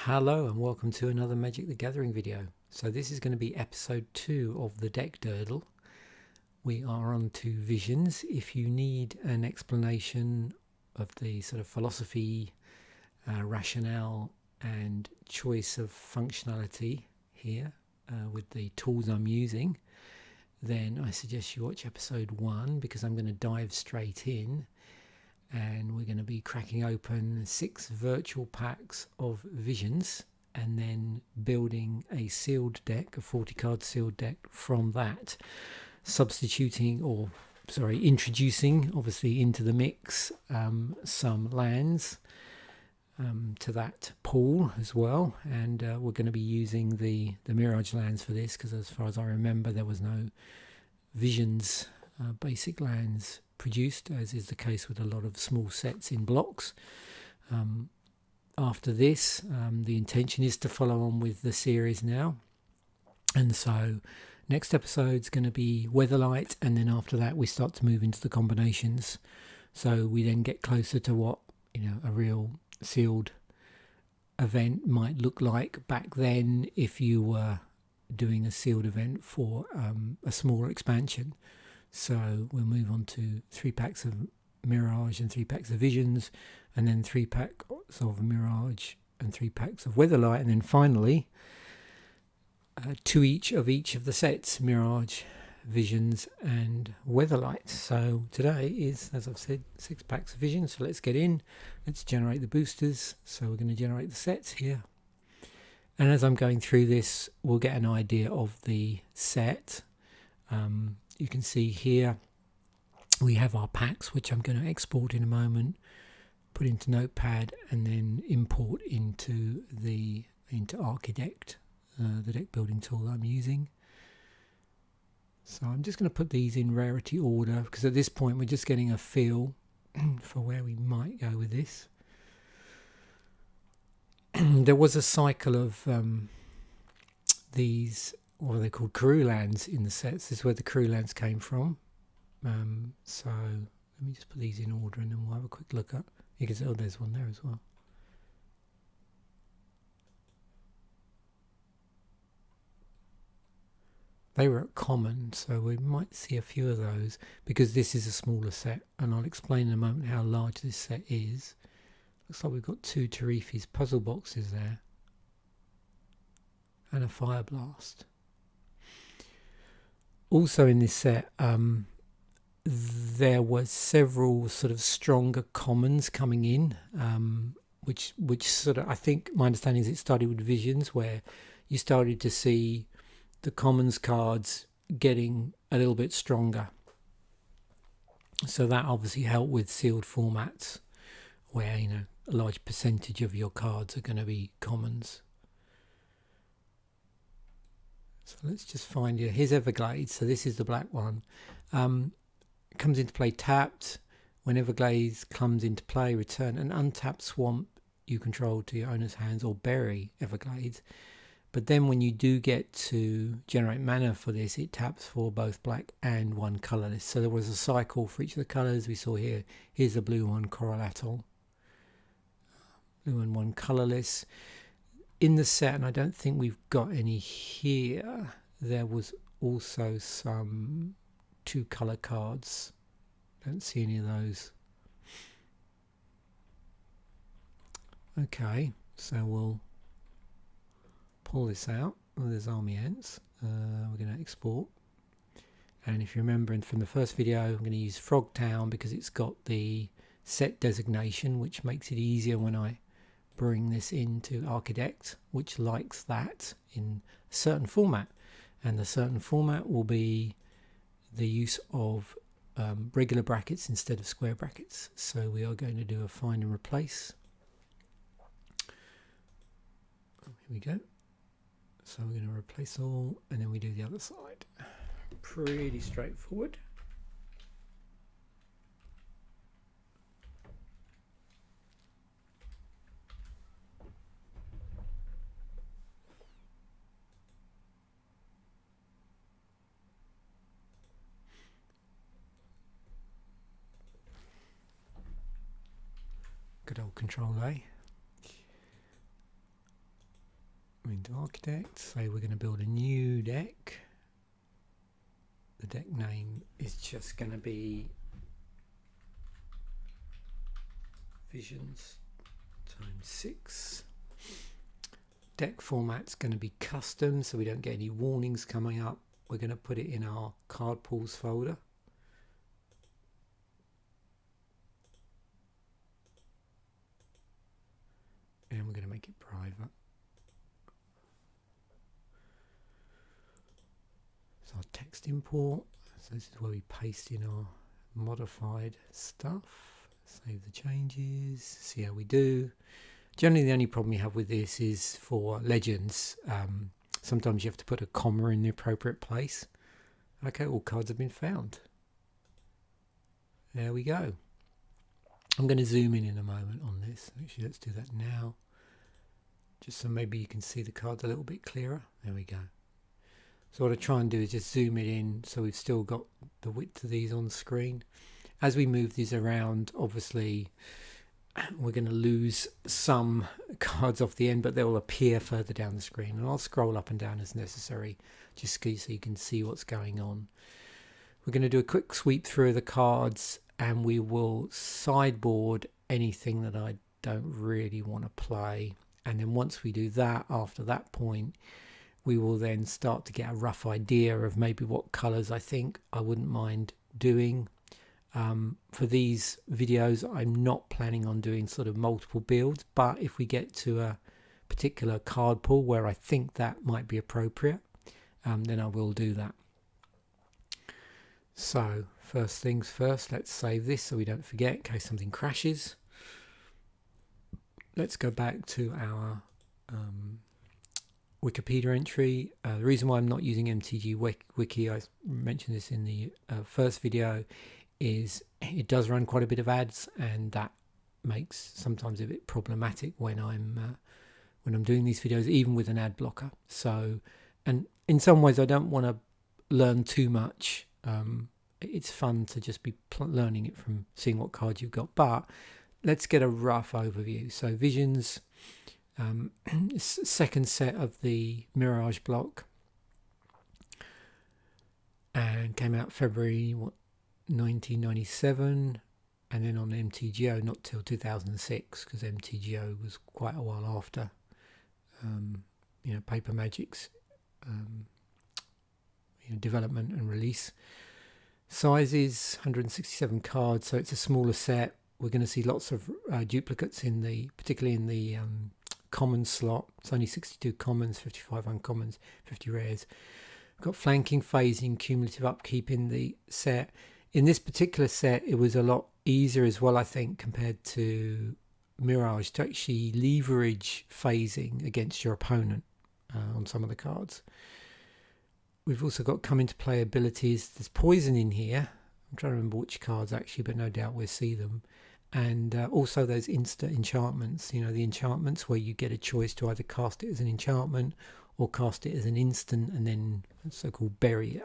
Hello and welcome to another Magic the Gathering video. So this is going to be episode 2 of the deck Durdle. We are on to Visions. If you need an explanation of the sort of philosophy, rationale and choice of functionality here with the tools I'm using, then I suggest you watch episode 1 because I'm going to dive straight in. And we're going to be cracking open 6 virtual packs of Visions and then building a sealed deck, a 40 card sealed deck from that, introducing obviously into the mix some lands to that pool as well. And we're going to be using the Mirage lands for this because as far as I remember there was no Visions basic lands produced, as is the case with a lot of small sets in blocks. After this, the intention is to follow on with the series now, and so next episode's going to be Weatherlight, and then after that we start to move into the combinations, so we then get closer to what a real sealed event might look like back then if you were doing a sealed event for a smaller expansion. So we'll move on to 3 packs of Mirage and 3 packs of Visions, and then 3 packs of Mirage and 3 packs of Weatherlight, and then finally 2 each of the sets, Mirage, Visions and Weatherlight. So today is, as I've said, 6 packs of Visions. So let's get in, let's generate the boosters. So we're going to generate the sets here. And as I'm going through this, we'll get an idea of the set. You can see here we have our packs, which I'm going to export in a moment, put into Notepad, and then import into Architect, the deck building tool that I'm using. So I'm just going to put these in rarity order because at this point we're just getting a feel for where we might go with this. There was a cycle of these, what are they called, crew lands in the sets. This is where the crew lands came from. So let me just put these in order and then we'll have a quick look at. You can see, oh, there's one there as well. They were at common, so we might see a few of those because this is a smaller set, and I'll explain in a moment how large this set is. Looks like we've got 2 Tarifi's puzzle boxes there and a Fire Blast. Also in this set, there were several sort of stronger commons coming in, which sort of, I think my understanding is it started with Visions, where you started to see the commons cards getting a little bit stronger. So that obviously helped with sealed formats, where a large percentage of your cards are going to be commons. So let's just find you. Here's Everglades. So this is the black one. It comes into play tapped. When Everglades comes into play, return an untapped swamp you control to your owner's hands or bury Everglades. But then when you do get to generate mana for this, it taps for both black and 1 colourless. So there was a cycle for each of the colours we saw here. Here's the blue one, Coral Atoll. Blue and 1 colourless. In the set, and I don't think we've got any here, there was also some 2 colour cards. Don't see any of those. Okay, so we'll pull this out. Oh, there's Army Ants. We're going to export. And if you remember from the first video, I'm going to use Frogtown because it's got the set designation, which makes it easier when I bring this into Architect, which likes that in a certain format. And the certain format will be the use of regular brackets instead of square brackets. So we are going to do a find and replace. Here we go. So we're going to replace all, and then we do the other side. Pretty straightforward. Good old Control A. into Architect, say we're going to build a new deck. The deck name is just going to be Visions ×6. Deck format's going to be custom, so we don't get any warnings coming up. We're going to put it in our card pools folder. And we're going to make it private. So our text import. So this is where we paste in our modified stuff. Save the changes. See how we do. Generally, the only problem you have with this is for legends. Sometimes you have to put a comma in the appropriate place. Okay, all cards have been found. There we go. I'm going to zoom in a moment on this. Actually, let's do that now. Just so maybe you can see the cards a little bit clearer. There we go. So what I try and do is just zoom it in so we've still got the width of these on the screen. As we move these around, obviously, we're going to lose some cards off the end, but they will appear further down the screen. And I'll scroll up and down as necessary, just so you can see what's going on. We're going to do a quick sweep through the cards, and we will sideboard anything that I don't really want to play. And then once we do that, after that point, we will then start to get a rough idea of maybe what colours I think I wouldn't mind doing. For these videos, I'm not planning on doing sort of multiple builds, but if we get to a particular card pool where I think that might be appropriate, then I will do that. So first things first, let's save this so we don't forget in case something crashes. Let's go back to our Wikipedia entry. The reason why I'm not using MTG Wiki, I mentioned this in the first video, is it does run quite a bit of ads, and that makes sometimes a bit problematic when I'm doing these videos, even with an ad blocker. So, and in some ways I don't want to learn too much. It's fun to just be learning it from seeing what cards you've got, but let's get a rough overview. So Visions, second set of the Mirage block, and came out February 1997, and then on MTGO not till 2006, because MTGO was quite a while after Paper Magic's development and release. Size is 167 cards, so it's a smaller set. We're going to see lots of duplicates particularly in the common slot. It's only 62 commons, 55 uncommons, 50 rares. We've got flanking, phasing, cumulative upkeep in the set. In this particular set, it was a lot easier as well, I think, compared to Mirage, to actually leverage phasing against your opponent on some of the cards. We've also got come into play abilities. There's poison in here. I'm trying to remember which cards actually, but no doubt we'll see them. And also those insta enchantments, the enchantments where you get a choice to either cast it as an enchantment or cast it as an instant and then so-called bury it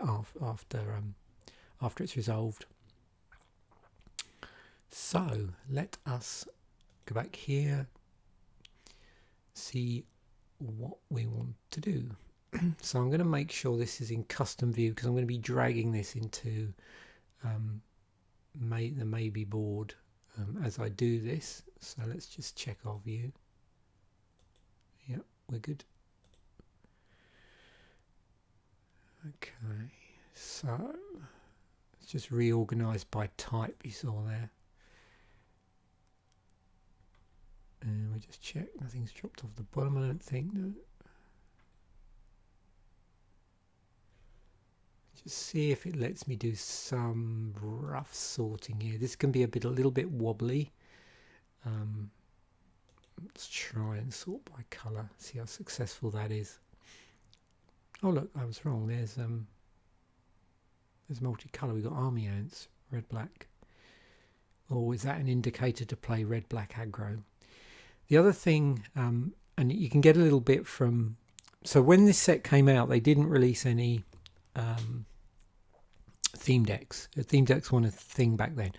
after it's resolved. So let us go back here, see what we want to do. So I'm going to make sure this is in custom view, because I'm going to be dragging this into the maybe board as I do this. So let's just check our view. Yep, we're good. Okay, so it's just reorganized by type, you saw there. And we just check nothing's dropped off the bottom, I don't think. No. Just see if it lets me do some rough sorting here. This can be a little bit wobbly. Let's try and sort by colour, see how successful that is. Oh look, I was wrong. There's multicolour. We've got army ants, red, black. Or is that an indicator to play red, black aggro? The other thing, and you can get a little bit from... So when this set came out, they didn't release any theme decks. Theme decks weren't a thing back then.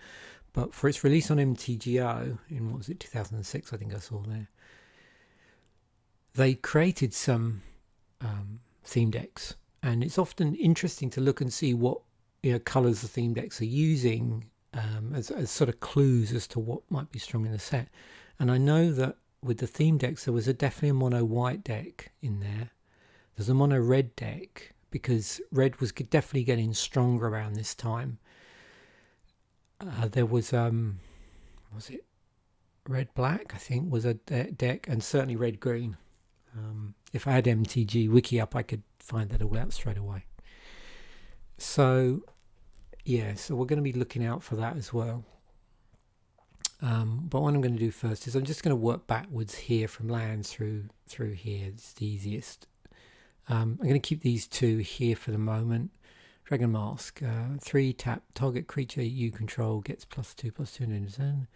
But for its release on MTGO in, what was it, 2006, I think I saw there, they created some theme decks, and it's often interesting to look and see what colours the theme decks are using as sort of clues as to what might be strong in the set. And I know that with the theme decks there was definitely a mono white deck in there. There's a mono red deck because red was definitely getting stronger around this time. There was it red black, I think, was a deck, and certainly red green. If I had MTG Wiki up, I could find that all out straight away. So yeah, so we're going to be looking out for that as well. But what I'm going to do first is I'm just going to work backwards here from lands through here. It's the easiest. I'm going to keep these two here for the moment. Dragon Mask, 3 tap, target creature you control gets +2/+2 in the turn.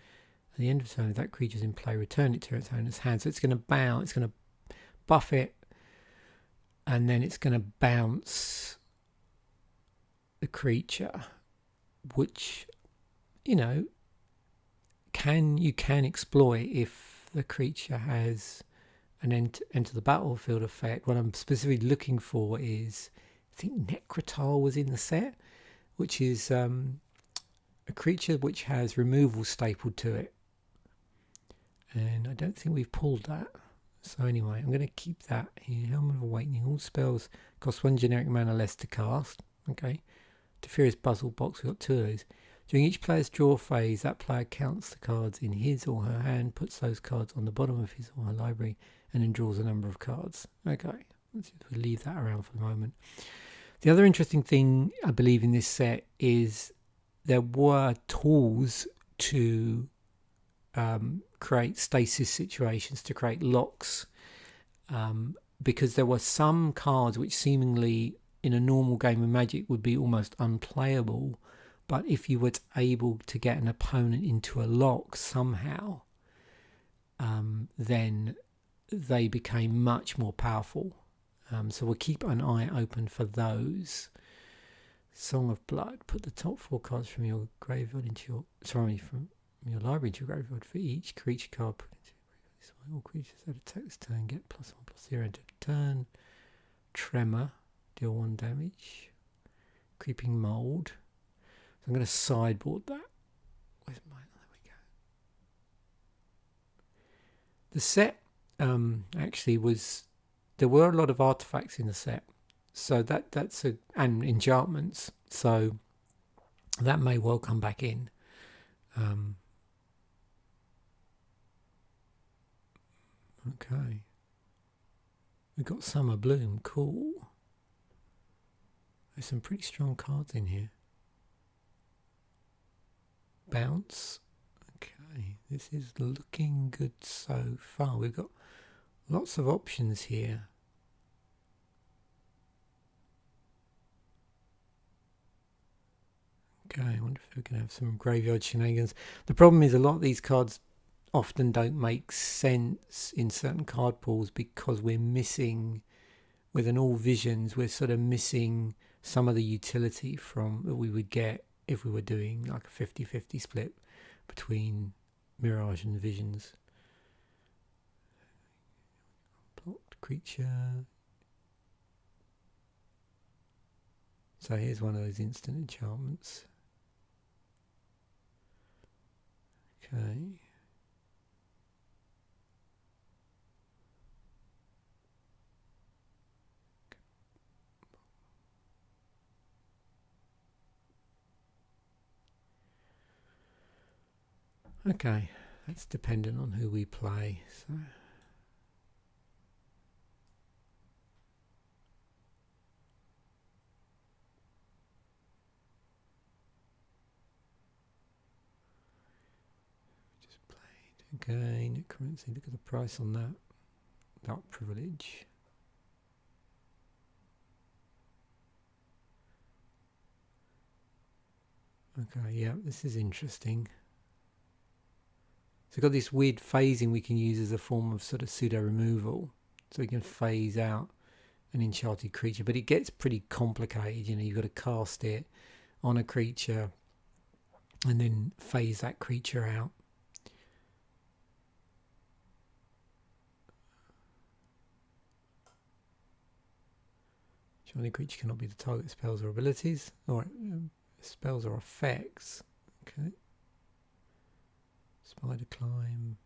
At the end of the turn, if that creature's in play, return it to its owner's hand. So it's going to bounce, it's going to buff it, and then it's going to bounce the creature, which, you can exploit if the creature has an enter the battlefield effect. What I'm specifically looking for is, I think Necrotal was in the set, which is a creature which has removal stapled to it. And I don't think we've pulled that. So anyway, I'm going to keep that here. Helm of Awakening. All spells cost 1 generic mana less to cast. Okay. Teferi's Puzzle Box, we've got 2 of those. During each player's draw phase, that player counts the cards in his or her hand, puts those cards on the bottom of his or her library, and then draws a number of cards. Okay, let's just leave that around for the moment. The other interesting thing, I believe, in this set is there were tools to create stasis situations, to create locks, because there were some cards which seemingly in a normal game of Magic would be almost unplayable, but if you were able to get an opponent into a lock somehow, then they became much more powerful. So we'll keep an eye open for those. Song of Blood, put the top 4 cards from your graveyard into from your library to your graveyard. For each creature card put into this way. All creatures that attack this turn get +1/+0 into the turn. Tremor, deal 1 damage. Creeping Mold. So I'm going to sideboard that. Where's mine? There we go. The set actually was, there were a lot of artifacts in the set, so and enchantments, so that may well come back in. Okay, we've got Summer Bloom. Cool. There's some pretty strong cards in here. Bounce. Okay, this is looking good so far. We've got lots of options here. Okay, I wonder if we can have some graveyard shenanigans. The problem is a lot of these cards often don't make sense in certain card pools because we're missing, with an All Visions, we're sort of missing some of the utility from that we would get if we were doing like a 50-50 split between Mirage and Visions. Blocked creature. So here's one of those instant enchantments. Okay. Okay, that's dependent on who we play. So just played again. Currency. Look at the price on that. Dark Privilege. Okay, yeah, this is interesting. So we've got this weird phasing we can use as a form of sort of pseudo removal. So we can phase out an enchanted creature, but it gets pretty complicated. You've got to cast it on a creature and then phase that creature out. Shiny creature cannot be the target spells or abilities. Or spells or effects. Okay. Spider climb.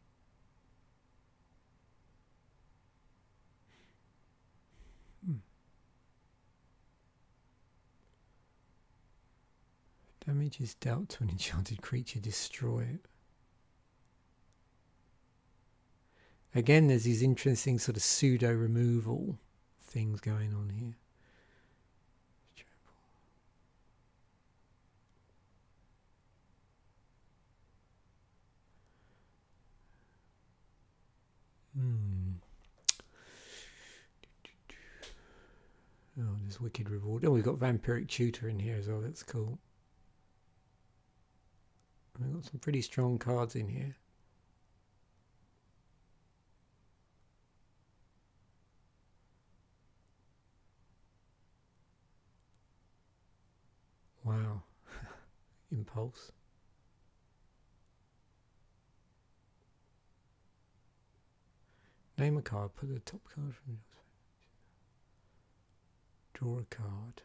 Damage is dealt to an enchanted creature, destroy it. Again, there's these interesting sort of pseudo removal things going on here. Oh, there's wicked reward. Oh, we've got vampiric tutor in here as well. That's cool. We've got some pretty strong cards in here. Wow. Impulse. Name a card. Put the top card from your... Draw a card.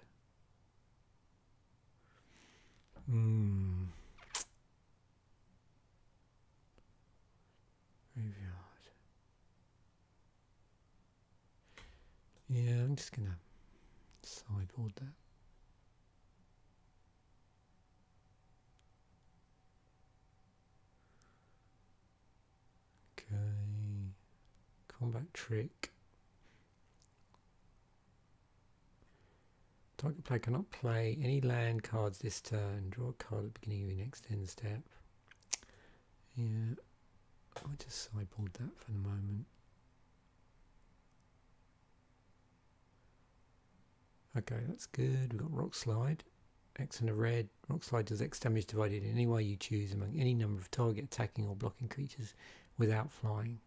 Graveyard. Yeah, I'm just gonna sideboard that. Okay. Combat trick. Target player cannot play any land cards this turn. Draw a card at the beginning of your next end step. Yeah, I'll just sideboard that for the moment. Okay, that's good. We've got Rock Slide. X and a red. Rock Slide does X damage divided in any way you choose among any number of target attacking or blocking creatures without flying.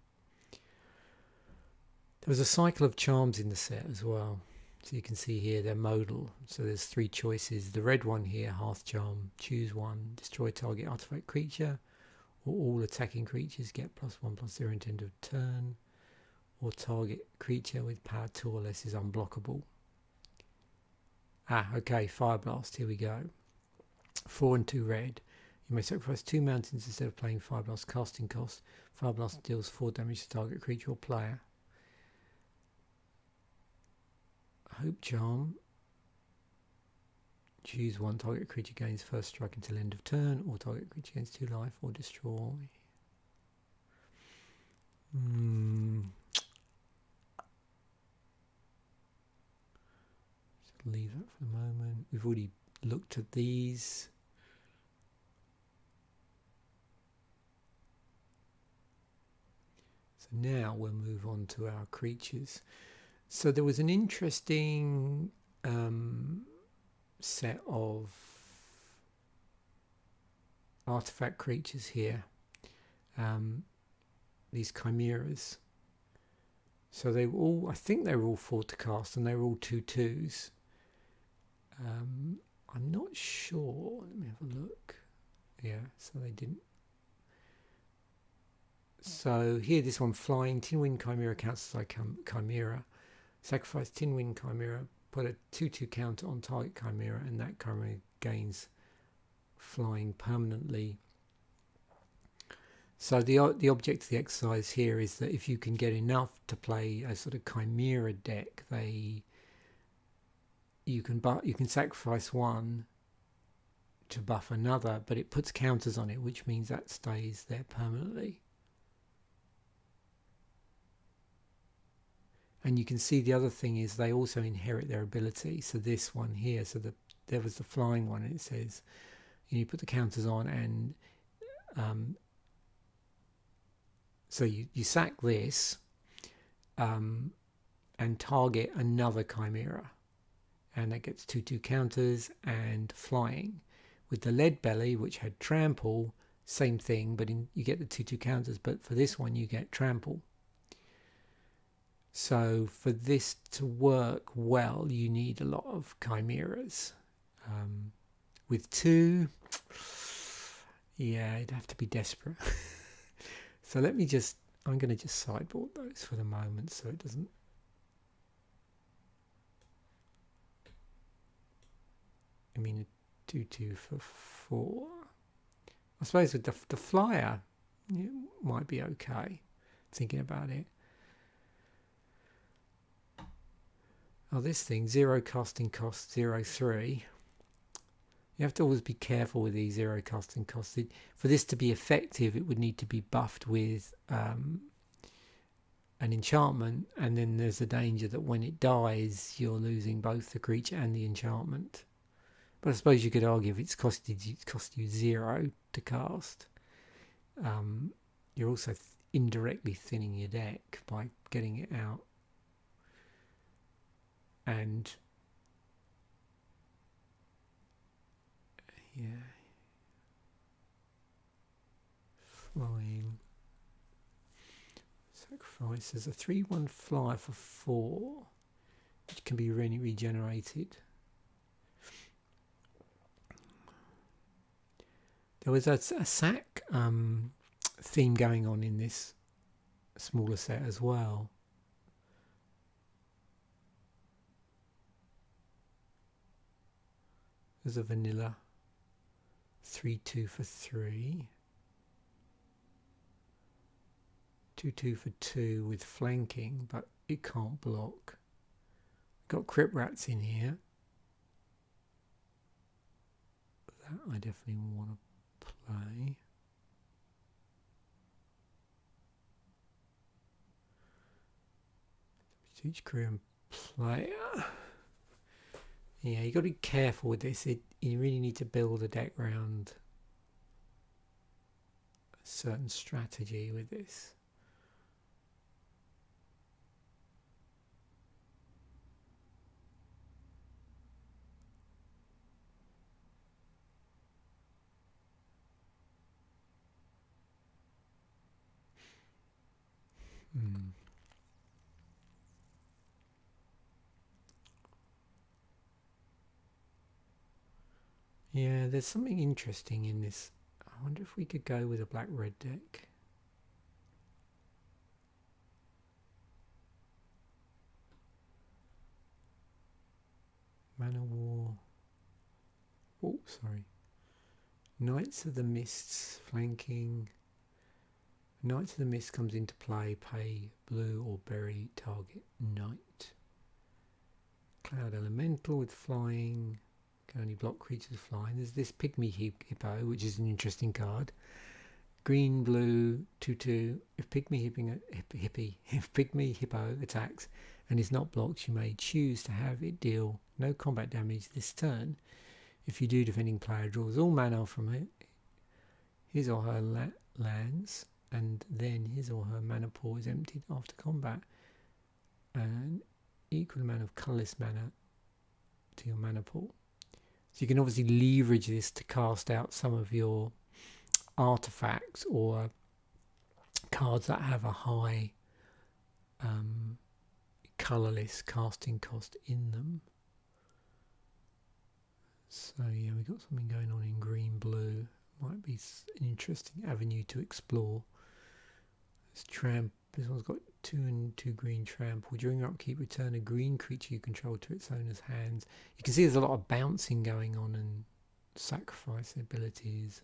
There was a cycle of charms in the set as well. So you can see here they're modal. So there's 3 choices. The red one here, Hearth Charm. Choose one. Destroy target artifact creature. Or all attacking creatures get +1/+0 until end of turn. Or target creature with power 2 or less is unblockable. Ah, okay, Fire Blast. Here we go. 4 and 2 red. You may sacrifice 2 mountains instead of playing Fire Blast casting cost. Fire Blast deals 4 damage to target creature or player. Hope Charm. Choose one. Target creature gains first strike until end of turn, or target creature gains 2 life, or destroy. Just leave that for the moment. We've already looked at these. So now we'll move on to our creatures. So there was an interesting set of artifact creatures here, these chimeras. So they were all, I think they were all 4 to cast, and they were all 2/2s. I'm not sure. Let me have a look. Yeah, so they didn't. So here, this one, Flying. Tin Wind Chimera counts as like Chimera. Sacrifice Tin Wind Chimera, put a 2/2 counter on target Chimera, and that Chimera gains flying permanently. So the object of the exercise here is that if you can get enough to play a sort of Chimera deck, you can sacrifice one to buff another, but it puts counters on it, which means that stays there permanently. And you can see the other thing is they also inherit their ability. So this one here, so there was the flying one, and it says you put the counters on, and so you sack this and target another Chimera, and that gets 2/2 counters and flying. With the Lead Belly, which had trample, same thing, but you get the 2/2 counters, but for this one you get trample. So for this to work well, you need a lot of chimeras. With 2, yeah, you'd have to be desperate. So I'm going to just sideboard those for the moment so it doesn't. I mean, a 2/2 for 4. I suppose with the flyer, it might be okay, thinking about it. Oh, this thing, 0 casting cost, 0/3. You have to always be careful with these 0 casting costs. For this to be effective, it would need to be buffed with an enchantment, and then there's a danger that when it dies, you're losing both the creature and the enchantment. But I suppose you could argue if it's cost you 0 to cast, you're also indirectly thinning your deck by getting it out. And yeah, flying sacrifice. There's a 3/1 flyer for 4, which can be really regenerated. There was a sack theme going on in this smaller set as well. There's a vanilla 3/2 for 3. 2/2 for 2 with flanking, but it can't block. Got Crypt Rats in here. That I definitely want to play. Each crew and player. Yeah, you got to be careful with this. You really need to build a deck around a certain strategy with this. Yeah, there's something interesting in this. I wonder if we could go with a black-red deck. Mana War. Oh, sorry. Knights of the Mists flanking. Knights of the Mist comes into play. Pay blue or bury target knight. Cloud Elemental with flying. Can only block creatures flying. There's this Pygmy Hippo, which is an interesting card. Green, blue, 2/2. If Pygmy Hippo attacks and is not blocked, you may choose to have it deal no combat damage this turn. If you do, defending player draws all mana from it, his or her lands, and then his or her mana pool is emptied after combat. And equal amount of colourless mana to your mana pool. So you can obviously leverage this to cast out some of your artifacts or cards that have a high colourless casting cost in them. So yeah, we've got something going on in green-blue. Might be an interesting avenue to explore. This tramp. This one's got 2 and 2 green trample. During your upkeep, return a green creature you control to its owner's hands. You can see there's a lot of bouncing going on and sacrifice abilities.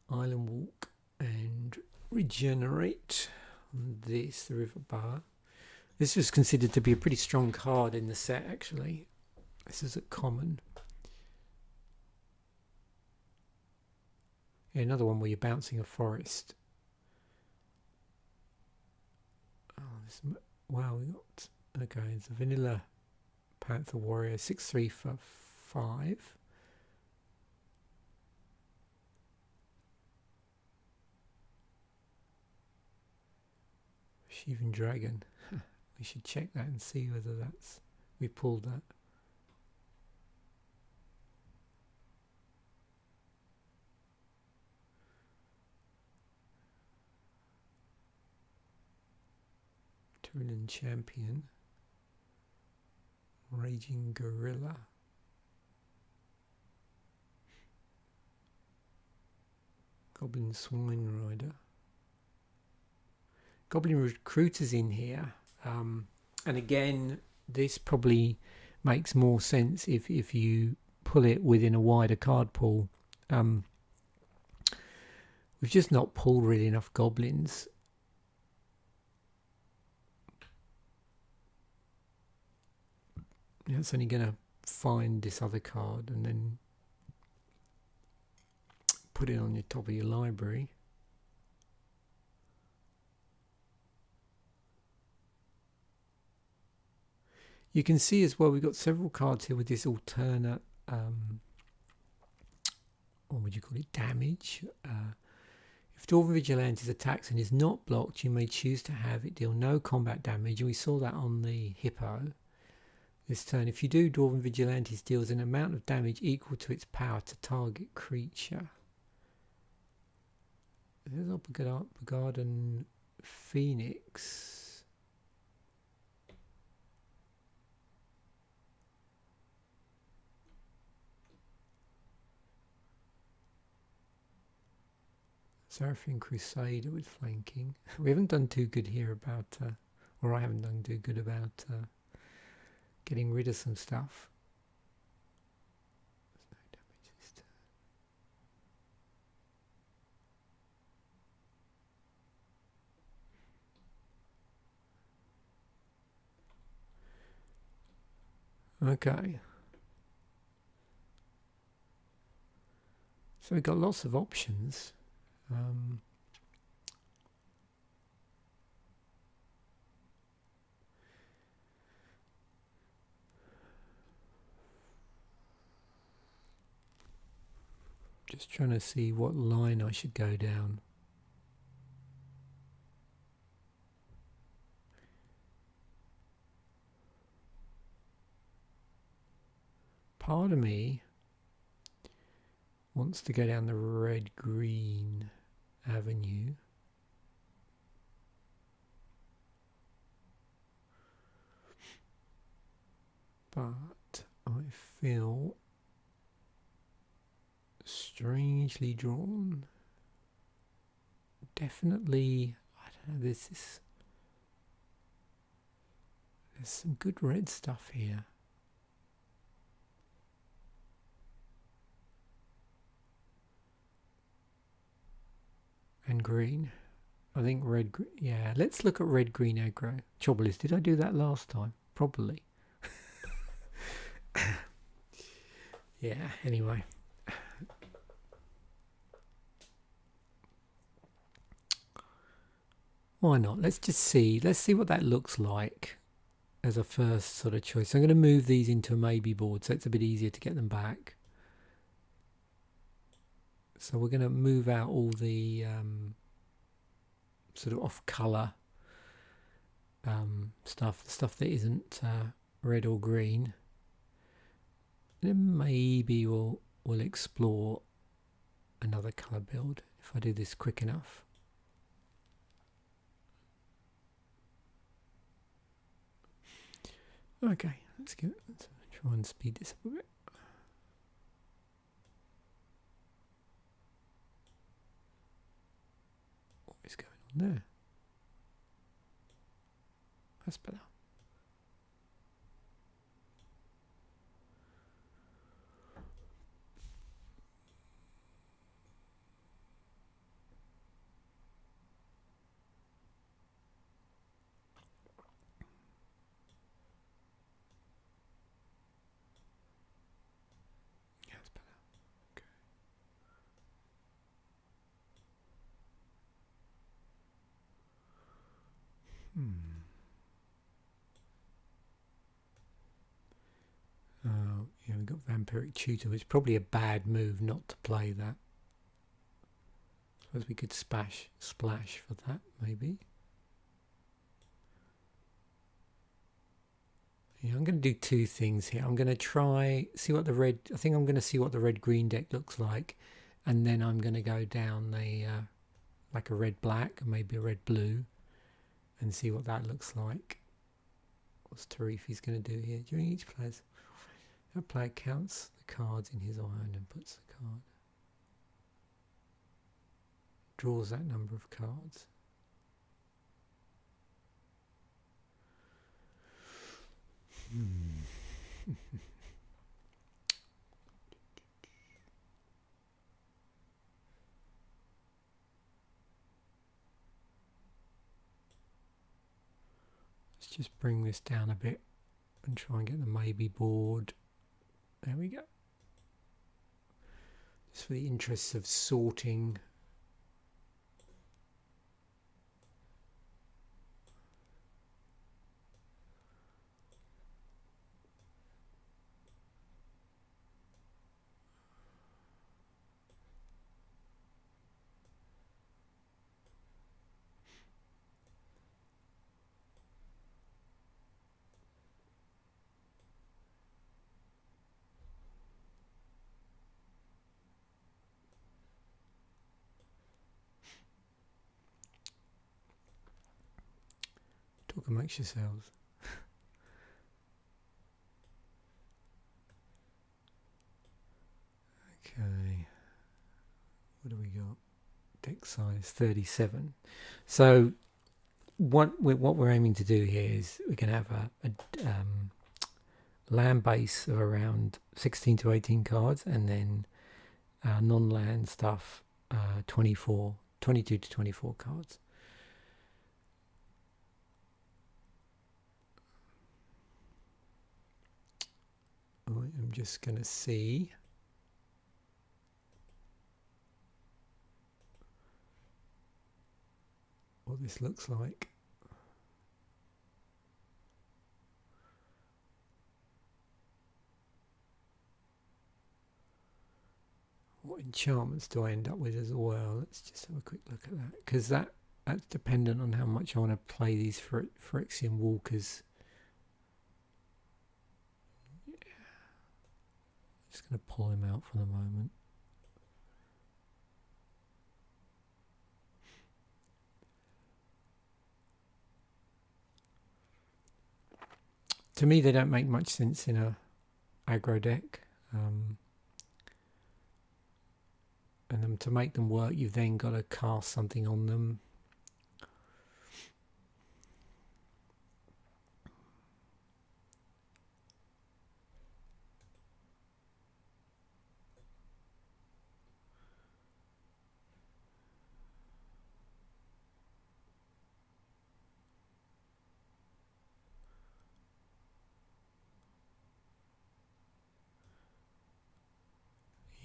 Island Walk and Regenerate. This, the River Bar. This was considered to be a pretty strong card in the set, actually. This is a common. Yeah, another one where you're bouncing a forest. Wow, we got, okay, it's a vanilla Panther Warrior, 6/3 for 5. Sheevan Dragon. We should check that and see whether we pulled that. Tyrian Champion. Raging Gorilla. Goblin Swine Rider. Goblin Recruiter's in here. And again, this probably makes more sense if you pull it within a wider card pool. We've just not pulled really enough goblins. Yeah, it's only going to find this other card and then put it on your top of your library. You can see as well we've got several cards here with this alternate, what would you call it, damage. If Dwarven Vigilantes attacks and is not blocked, you may choose to have it deal no combat damage, and we saw that on the Hippo this turn. If you do, Dwarven Vigilantes deals an amount of damage equal to its power to target creature. There's Uppergarden Phoenix. Seraphim Crusader with flanking. We haven't done too good here about, or I haven't done too good about getting rid of some stuff. There's no damage this turn. Okay. So we've got lots of options. Just trying to see what line I should go down. Part of me wants to go down the red-green avenue. But I feel strangely drawn. Definitely, I don't know, there's some good red stuff here. And green. I think red, yeah, let's look at red-green aggro. Trouble is, did I do that last time? Probably. Yeah, anyway. Why not? Let's just see. Let's see what that looks like as a first sort of choice. So I'm going to move these into a maybe board so it's a bit easier to get them back. So we're going to move out all the sort of off colour stuff, the stuff that isn't red or green. And then maybe we'll explore another colour build if I do this quick enough. Okay, let's try and speed this up a bit. What is going on there? That's better. Yeah, that's better. Okay. Yeah, we've got Vampiric Tutor. It's probably a bad move not to play that. I suppose we could splash for that, maybe. Yeah, I'm going to do two things here. I'm going to try, see what the red, I think I'm going to see what the red-green deck looks like. And then I'm going to go down the, like a red-black, maybe a red-blue, and see what that looks like. What's Tarifi's going to do here? During each player's a player counts the cards in his hand and puts the card. Draws that number of cards. Let's just bring this down a bit and try and get the maybe board. There we go. Just for the interests of sorting. Talk amongst yourselves. Okay, what do we got? Deck size 37. So what we're aiming to do here is we're going to have a land base of around 16 to 18 cards, and then non-land stuff 22 to 24 cards. I'm just going to see what this looks like. What enchantments do I end up with as well? Let's just have a quick look at that, because that's dependent on how much I want to play these Phyrexian Walkers. Just going to pull him out for the moment. To me, they don't make much sense in a aggro deck. And then to make them work, you've then got to cast something on them.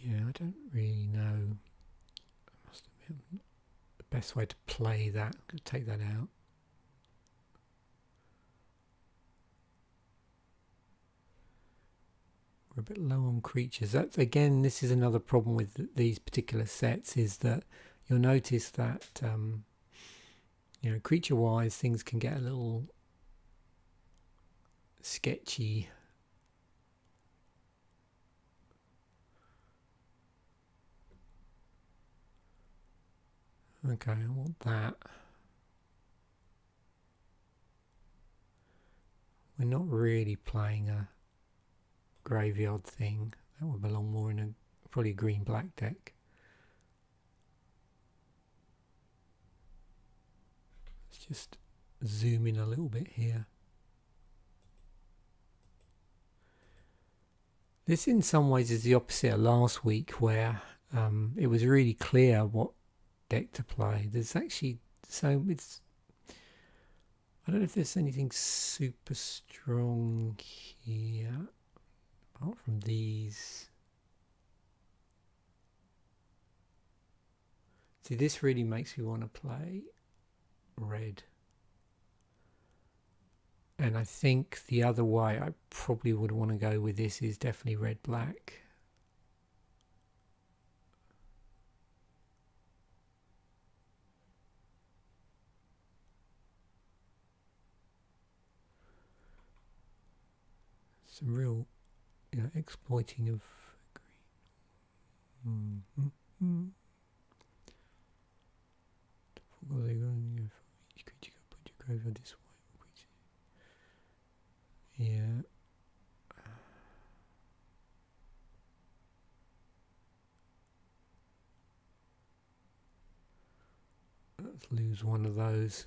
Yeah, I don't really know. I must admit, the best way to play that. I'm going to take that out. We're a bit low on creatures. That's, again, this is another problem with these particular sets, is that you'll notice that you know, creature-wise, things can get a little sketchy. Okay, I want that. We're not really playing a graveyard thing. That would belong more in a probably a green-black deck. Let's just zoom in a little bit here. This in some ways is the opposite of last week, where it was really clear what deck to play. There's actually, so it's, I don't know if there's anything super strong here apart from these. See, this really makes me want to play red, and I think the other way I probably would want to go with this is definitely red black. Some real, you know, exploiting of green. Each creature can put your graveyard this way. Yeah. Let's lose one of those.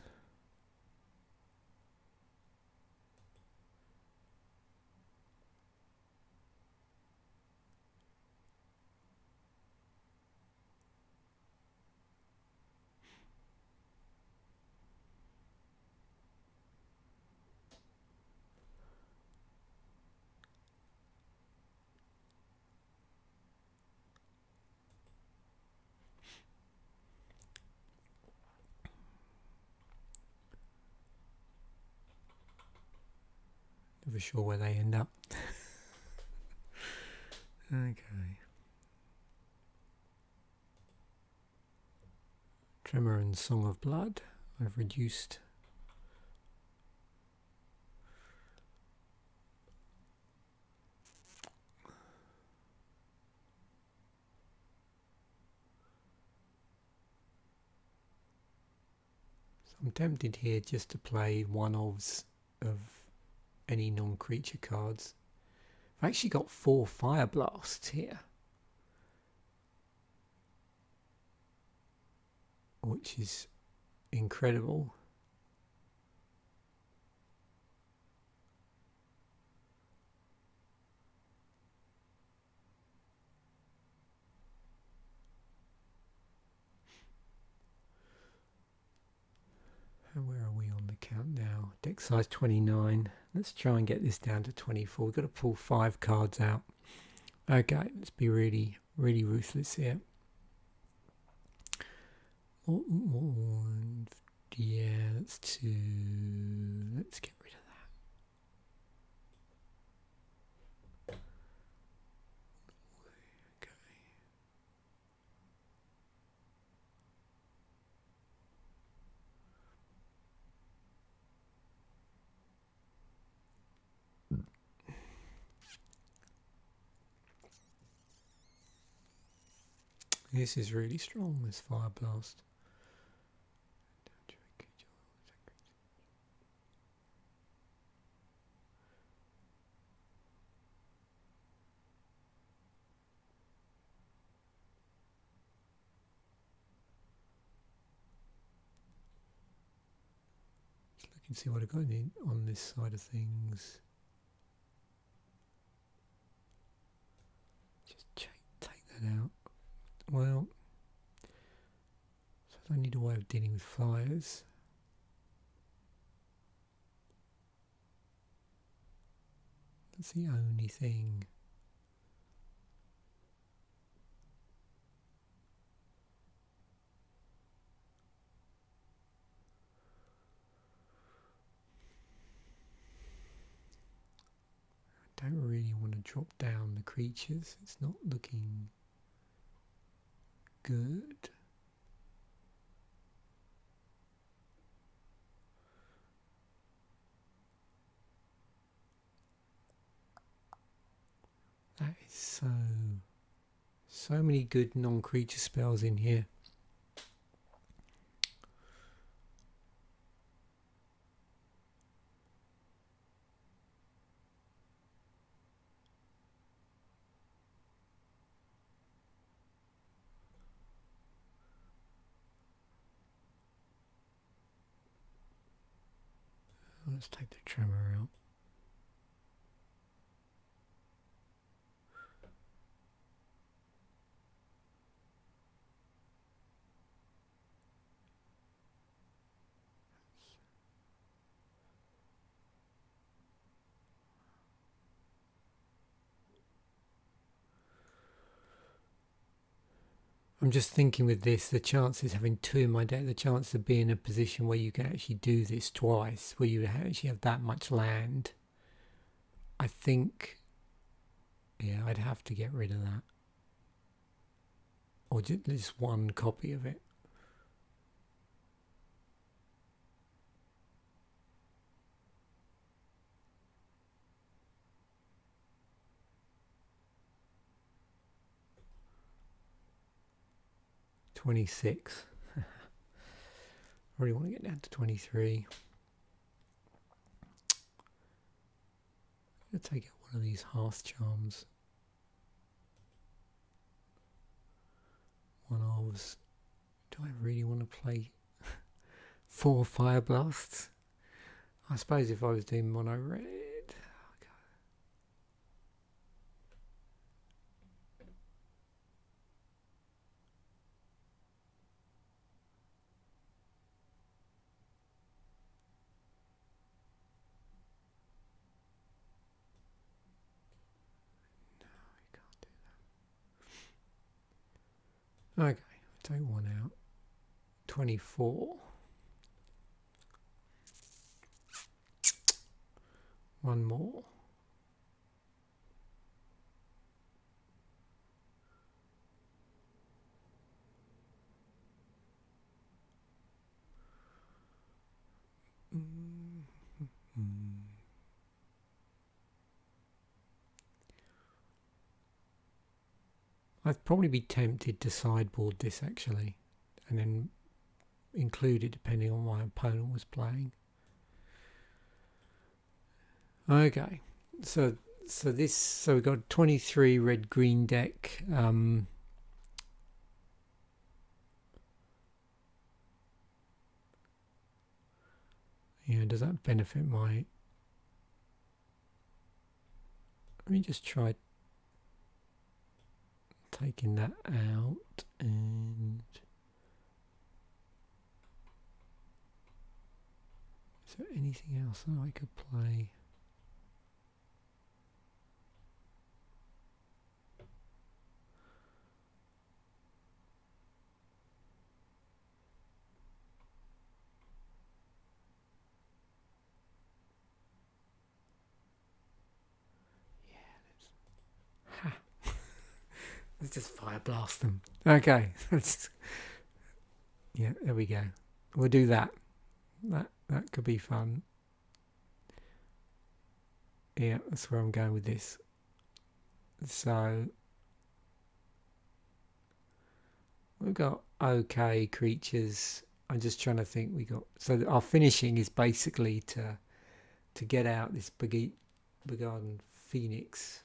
Never sure where they end up. Okay. Tremor and Song of Blood. I've reduced. So I'm tempted here just to play one-offs of any non-creature cards. I've actually got 4 Fire Blasts here, which is incredible. And where are we on the count now? Deck size 29. Let's try and get this down to 24. We've got to pull 5 cards out. Okay, let's be really, really ruthless here. Yeah, that's 2. Let's get rid of that. Okay. This is really strong, this Fire Blast. Let's look and see what I've got on this side of things. Just take that out. Well, so I need a way of dealing with flyers. That's the only thing. I don't really want to drop down the creatures. It's not looking good. That is so many good non-creature spells in here. Let's take the tremor out. I'm just thinking with this, the chances having 2 in my deck, the chance of being in a position where you can actually do this twice, where you actually have that much land, I think, yeah, I'd have to get rid of that. Or just 1 copy of it. $26. I really want to get down to 23. I'm going to take out one of these Hearth Charms. One of. Do I really want to play 4 Fire Blasts? I suppose if I was doing mono red. Okay, take 1 out. 24. one more. I'd probably be tempted to sideboard this actually, and then include it depending on what my opponent was playing. Okay, so we've got 23 red green deck. Yeah, does that benefit my? Let me just try taking that out, and is there anything else that I could play? Let's just fire blast them. Okay. Yeah, there we go. We'll do that. That could be fun. Yeah, that's where I'm going with this. So we've got okay creatures. I'm just trying to think. So our finishing is basically to get out this Begarden Phoenix,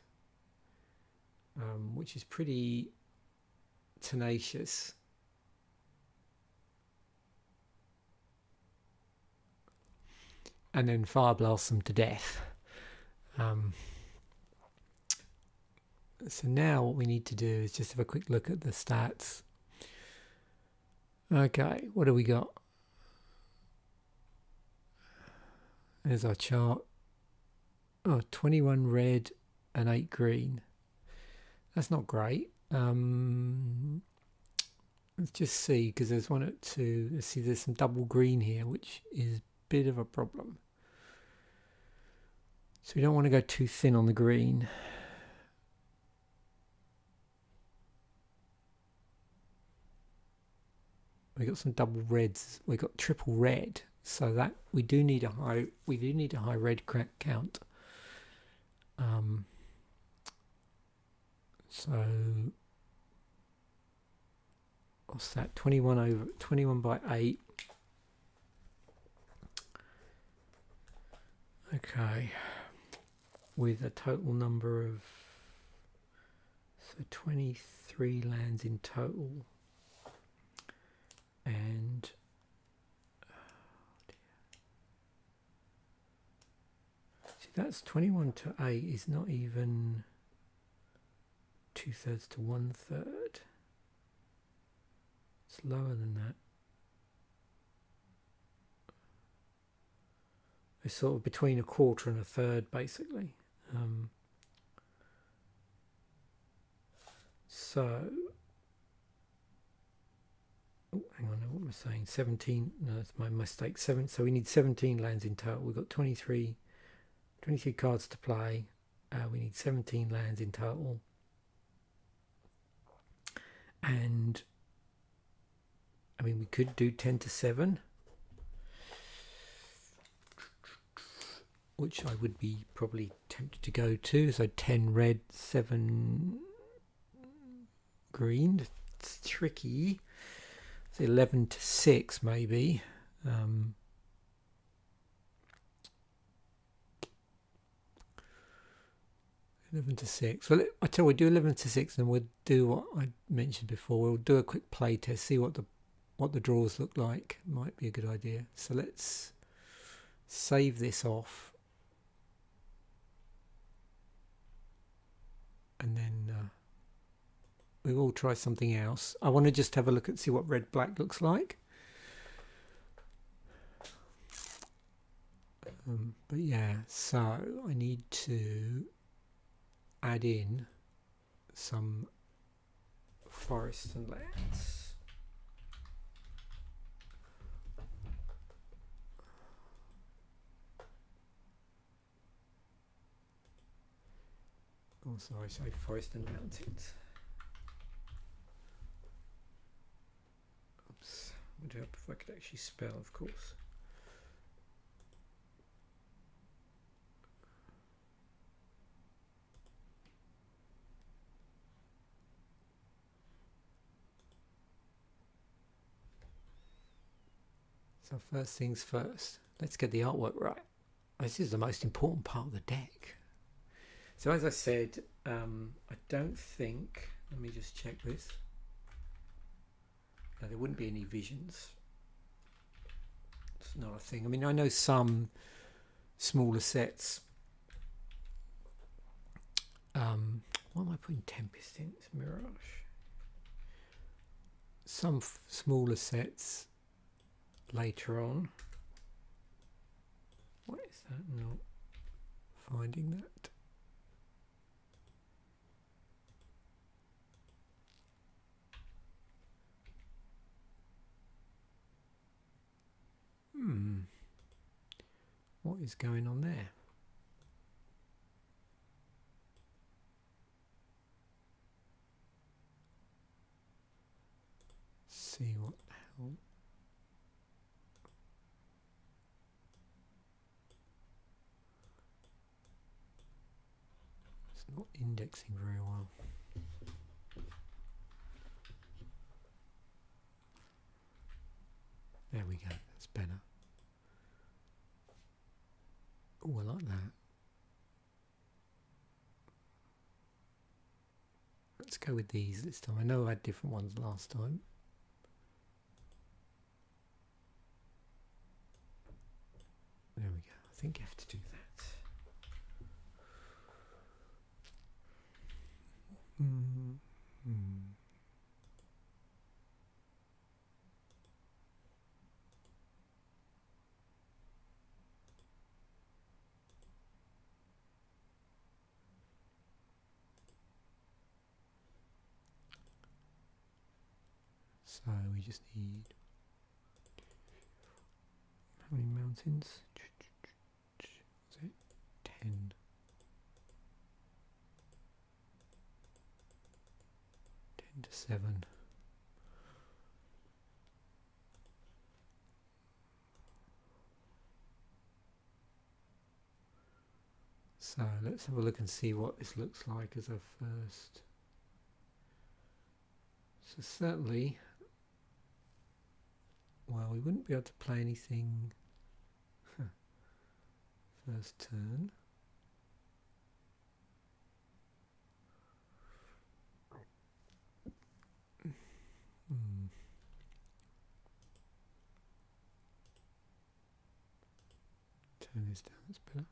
which is pretty tenacious. And then fire blast them to death. So now what we need to do is just have a quick look at the stats. Okay, what do we got? There's our chart. Oh, 21 red and 8 green. That's not great. Let's just see, because there's 1 at 2. Let's see, there's some double green here, which is a bit of a problem. So we don't want to go too thin on the green. We got some double reds. We got triple red, so that we do need a high red count. So what's that? 21 by 8. Okay, with a total number of 23 lands in total. And see, that's 21 to 8 is not even 2/3 to 1/3. It's lower than that. It's sort of between a quarter and a third, basically. So, oh, hang on, what am I saying? 17. No, that's my mistake. 7. So we need 17 lands in total. We've got 23 cards to play. We need 17 lands in total. And I mean, we could do 10 to 7, which I would be probably tempted to go to. So 10 red, 7 green. It's tricky. It's 11 to 6 maybe. 11 to 6. Well, I tell you, we'll do 11 to 6, and we'll do what I mentioned before. We'll do a quick play test, see what the draws look like. Might be a good idea. So let's save this off, and then we will try something else. I want to just have a look and see what red-black looks like. But yeah, so I need to add in some forests and lands. Oh, sorry, say forest and mountains. Oops, would help if I could actually spell, of course. So first things first, let's get the artwork right. This is the most important part of the deck. So as I said, I don't think, let me just check this. No, there wouldn't be any visions. It's not a thing. I mean, I know some smaller sets. What am I putting Tempest in? It's Mirage. Some smaller sets later on. What is that? Not finding that. What is going on there? See what the hell. It's not indexing very well. There we go, that's better. Oh, I like that. Let's go with these this time. I know I had different ones last time. There we go. I think you have to do that. So we just need, how many mountains? Was it 10? 10 to 7. So let's have a look and see what this looks like as a first. So certainly, well, we wouldn't be able to play anything first turn. Turn this down, that's better.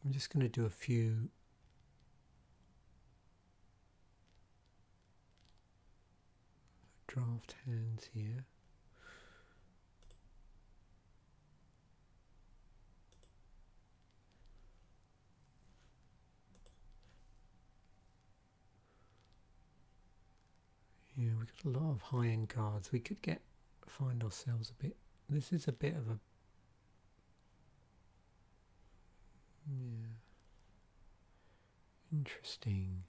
I'm just going to do a few draft hands here. Yeah, we've got a lot of high-end cards. We could find ourselves a bit. This is a bit of a, yeah, interesting.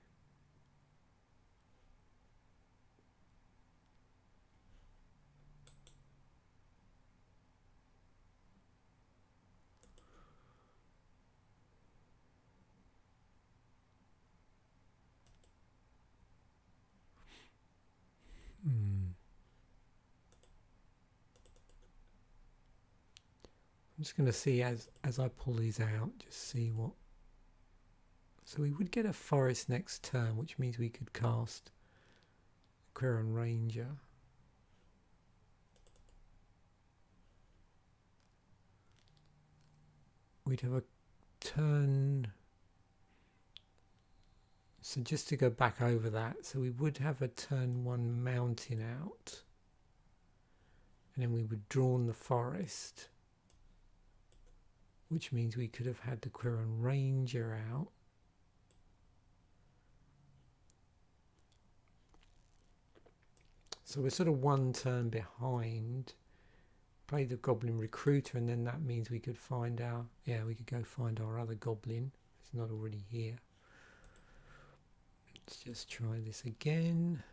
I'm just going to see as I pull these out, just see what. So we would get a forest next turn, which means we could cast Quirion Ranger. We'd have a turn. So just to go back over that, so we would have a turn 1 mountain out, and then we would drawn the forest, which means we could have had the Quirion Ranger out. So we're sort of one turn behind. Play the Goblin Recruiter, and then that means we could find our... Yeah, we could go find our other Goblin. It's not already here. Let's just try this again.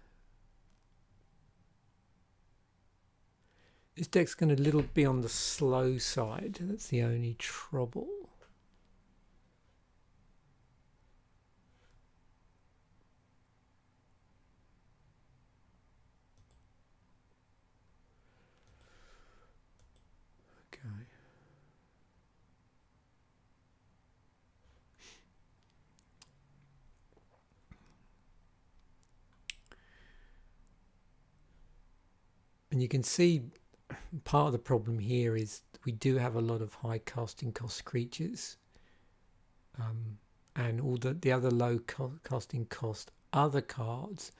This deck's going to little be on the slow side. That's the only trouble. Okay. And you can see part of the problem here is we do have a lot of high casting cost creatures, and all the other low casting cost other cards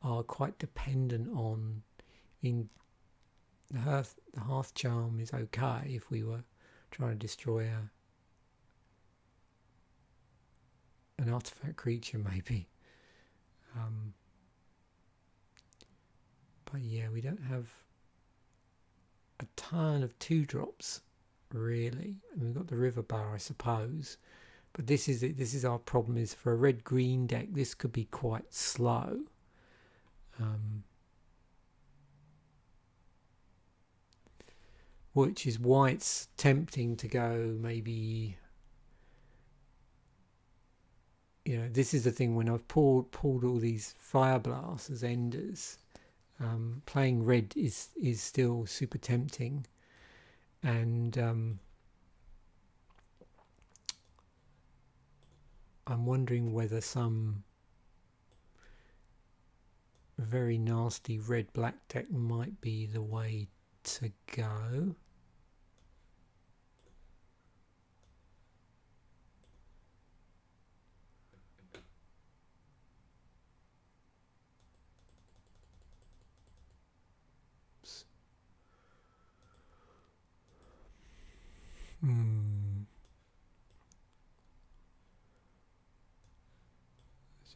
are quite dependent on... the Hearth Charm is okay if we were trying to destroy an artifact creature maybe, but yeah, we don't have a ton of 2-drops really. And we've got the River Bar, I suppose, but this is our problem. Is for a red-green deck this could be quite slow. Which is why it's tempting to go maybe, you know, this is the thing, when I've pulled all these Fire Blasts as enders, playing red is still super tempting, and I'm wondering whether some very nasty red-black deck might be the way to go. Let's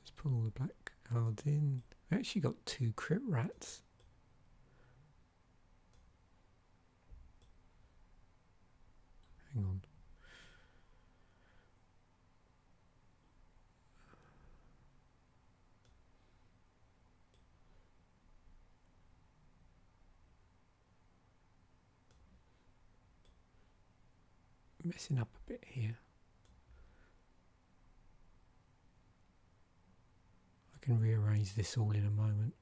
just pull the black cards in. We actually got 2 Crit Rats. Hang on. Messing up a bit here. I can rearrange this all in a moment.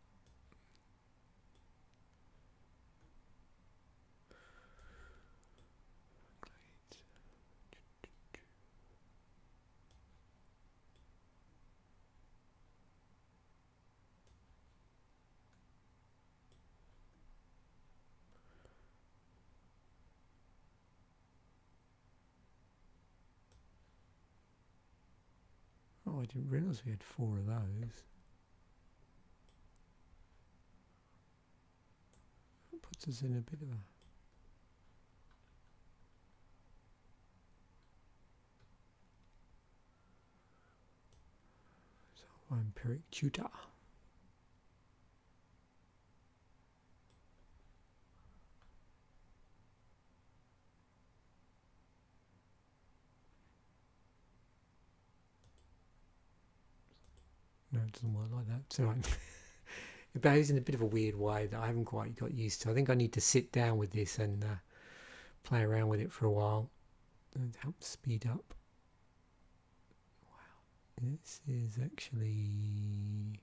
Oh, I didn't realise we had 4 of those. That puts us in a bit of a... So, Vampiric Tutor. No, it doesn't work like that. So it behaves in a bit of a weird way that I haven't quite got used to. I think I need to sit down with this and play around with it for a while and help speed up. Wow, this is actually...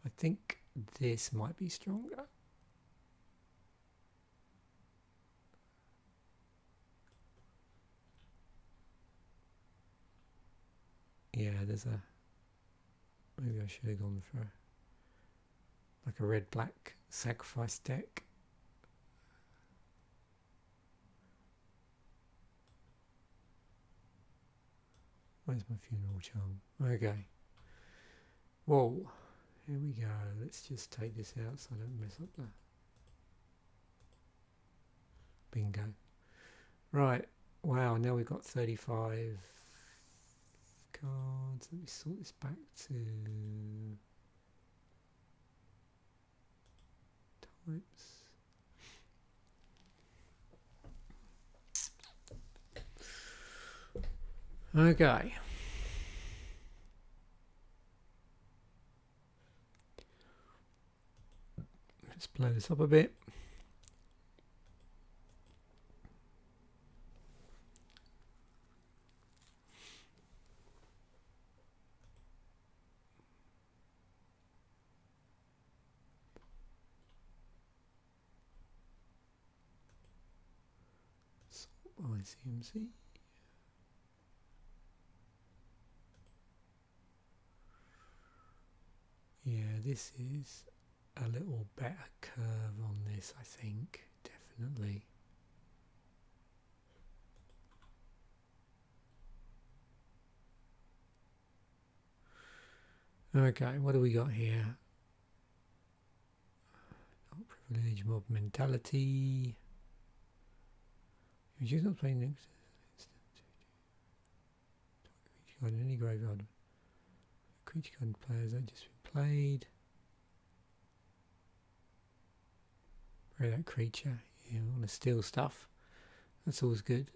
I think this might be stronger. Yeah, there's a... Maybe I should have gone for like a red-black sacrifice deck. Where's my Funeral Charm? Okay. Whoa. Here we go. Let's just take this out so I don't mess up the... Bingo. Right. Wow, now we've got 35... cards. Let me sort this back to... Whoops. Okay. Let's blow this up a bit. ICMC. Yeah, this is a little better curve on this, I think, definitely. Okay, what do we got here? Privilege, mob mentality. You're not playing next. Got any graveyard. Creature card players that just been played. Play that creature. Yeah, we want to steal stuff. That's always good.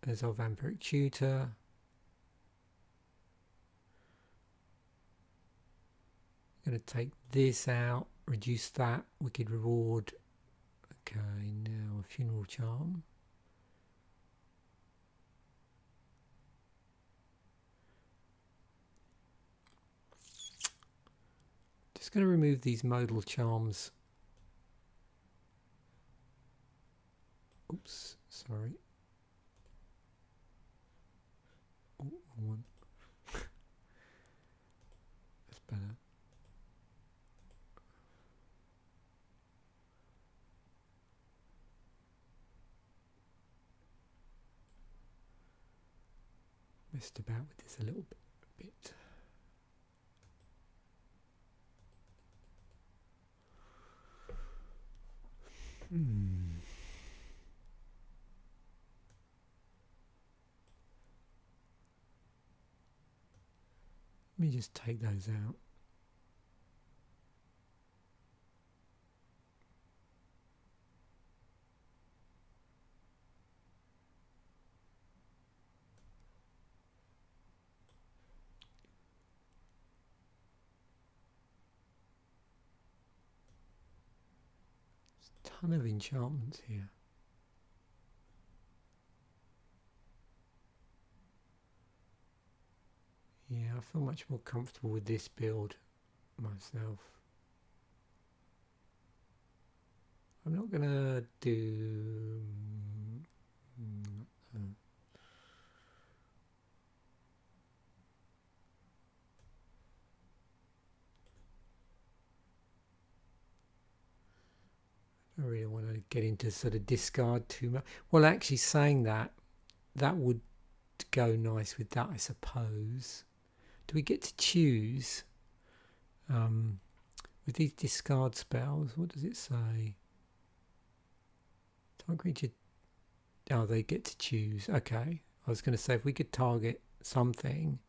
There's our vampiric tutor. Going to take this out, reduce that. Wicked reward. Okay, now a funeral charm. Just going to remove these modal charms. Oops, sorry. Oh, one. That's better. Messed about with this a little bit. Let me just take those out. There's a ton of enchantments here. Yeah, I feel much more comfortable with this build myself. I'm not gonna do I don't really want to get into sort of discard too much. Well, actually saying that, that would go nice with that, I suppose. Do we get to choose with these discard spells? What does it say? Target creature. Oh, they get to choose. Okay. I was going to say if we could target something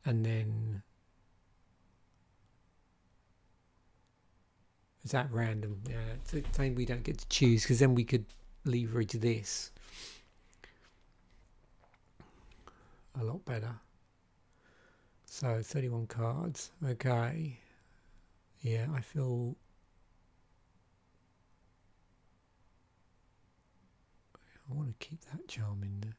and then is that random? Yeah, it's saying we don't get to choose because then we could leverage this a lot better. So 31 cards. Okay. Yeah, I feel I want to keep that charm in there.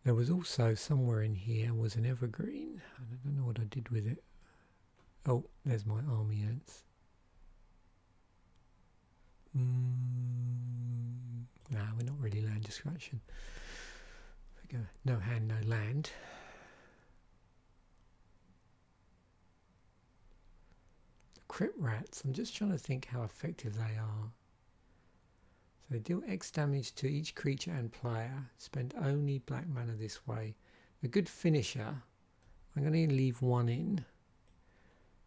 There was also somewhere in here was an evergreen. I don't know what I did with it. Oh, there's my army ants. No, we're not really land destruction. No hand, no land. Crypt rats. I'm just trying to think how effective they are. So they deal X damage to each creature and player. Spend only black mana this way. A good finisher. I'm going to leave one in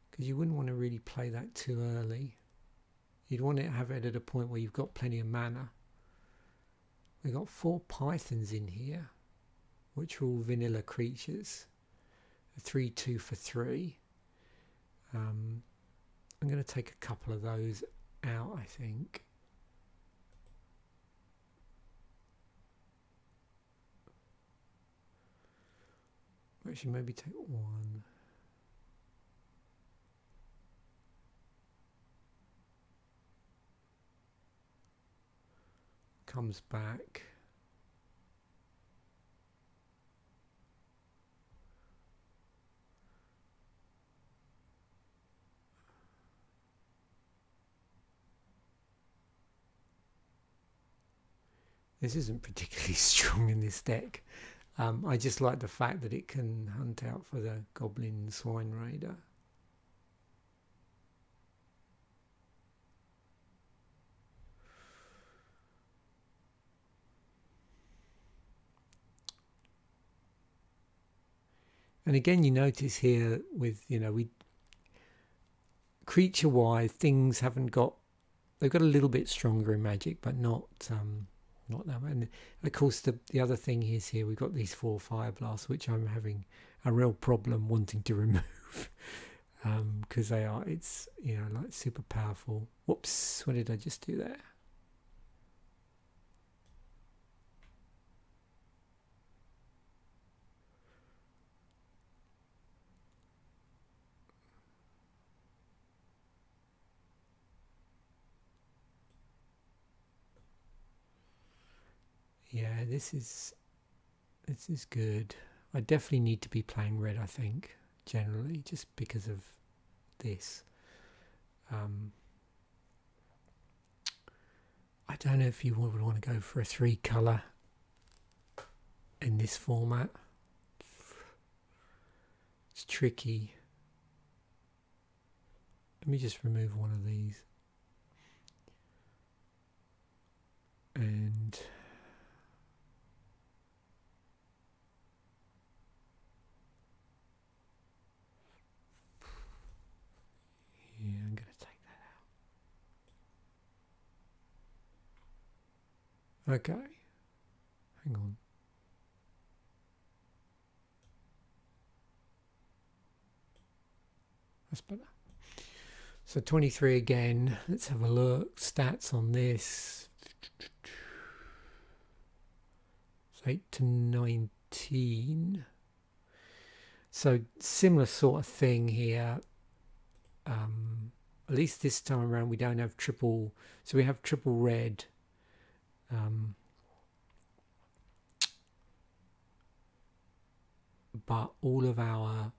because you wouldn't want to really play that too early. You'd want to have it at a point where you've got plenty of mana. We've got 4 pythons in here, which are all vanilla creatures. 3-2 for 3. I'm going to take a couple of those out, I think. Actually, maybe take one. Comes back. This isn't particularly strong in this deck. I just like the fact that it can hunt out for the Goblin Swine Raider. And again, you notice here with, we creature-wise, things haven't got, they've got a little bit stronger in Magic, but not that much. And of course, the other thing is here, we've got these 4 Fire Blasts, which I'm having a real problem wanting to remove. Because it's, like super powerful. Whoops, what did I just do there? Yeah, this is good. I definitely need to be playing red, I think, generally, just because of this. I don't know if you would want to go for a 3-colour in this format. It's tricky. Let me just remove one of these. And yeah, I'm going to take that out. Okay. Hang on. That's better. So 23 again. Let's have a look. Stats on this. It's 8 to 19. So similar sort of thing here. At least this time around we don't have triple. So we have triple red. But all of our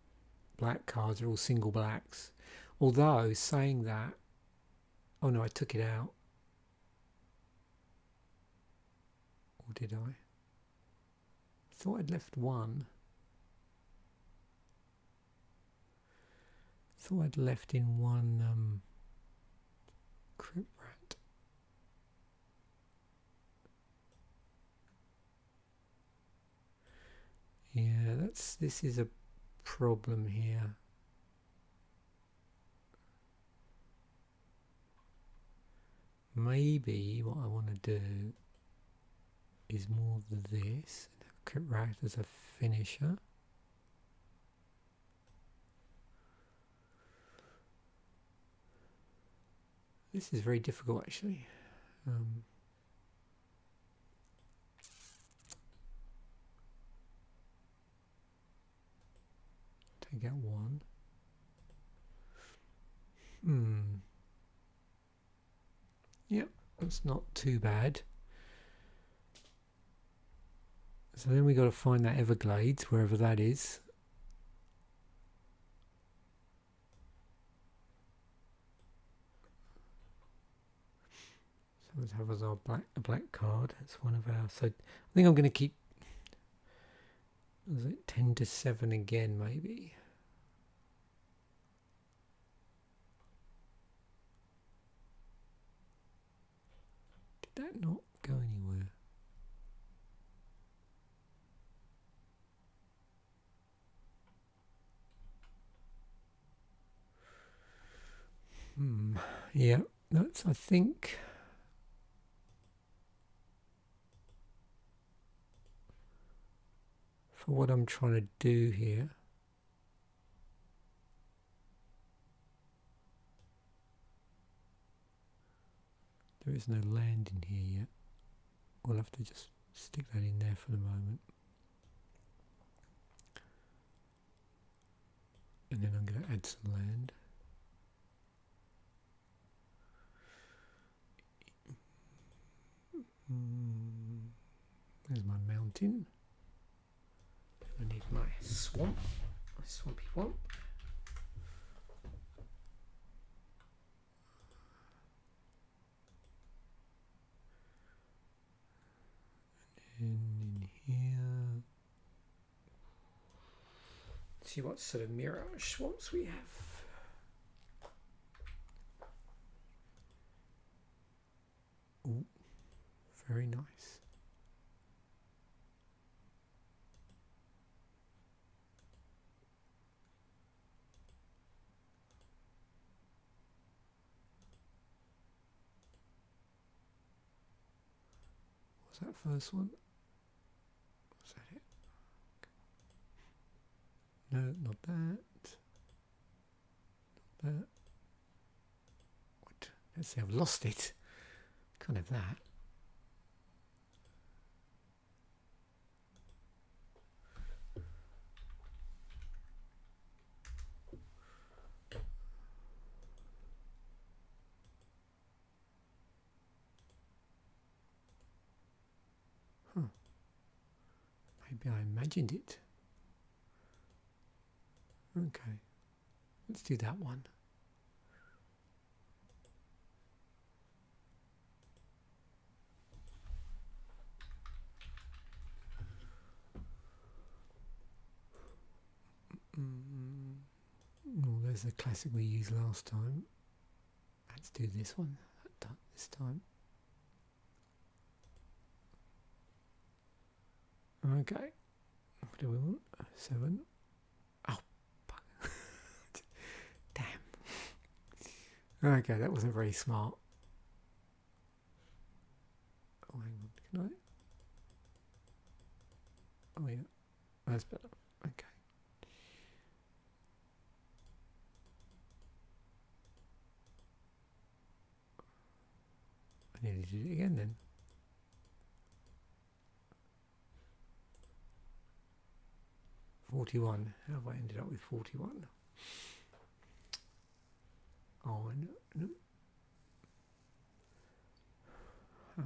black cards are all single blacks. Although, saying that... Oh no, I took it out. Or did I? Thought I'd left one. Thought I'd left in one Crypt Rat. Yeah, this is a problem here. Maybe what I want to do is more of this. Crypt Rat as a finisher. This is very difficult, actually. Take out one. Yep, that's not too bad. So then we got to find that Everglades, wherever that is. So let's have as our black card. That's one of our. So I think I'm going to keep. Was it 10 to 7 again, maybe? Did that not go anywhere? Yeah, that's, I think, for what I'm trying to do here. There is no land in here yet. We'll have to just stick that in there for the moment. And then I'm going to add some land. There's my mountain. I need my swamp, my swampy one. And in here, let's see what sort of mirage swamps we have. Ooh, very nice. What's that first one? Was that it? No, not that. Not that. What? Let's see, I've lost it. Can't have that. Maybe I imagined it. Okay, let's do that one. Oh, there's the classic we used last time. Let's do this one this time. Okay, what do we want? 7. Oh, damn. Okay, that wasn't very smart. Oh, hang on, can I? Oh yeah, that's better. Okay. I nearly did it again then. $41. How have I ended up with 41? Oh, no. Huh.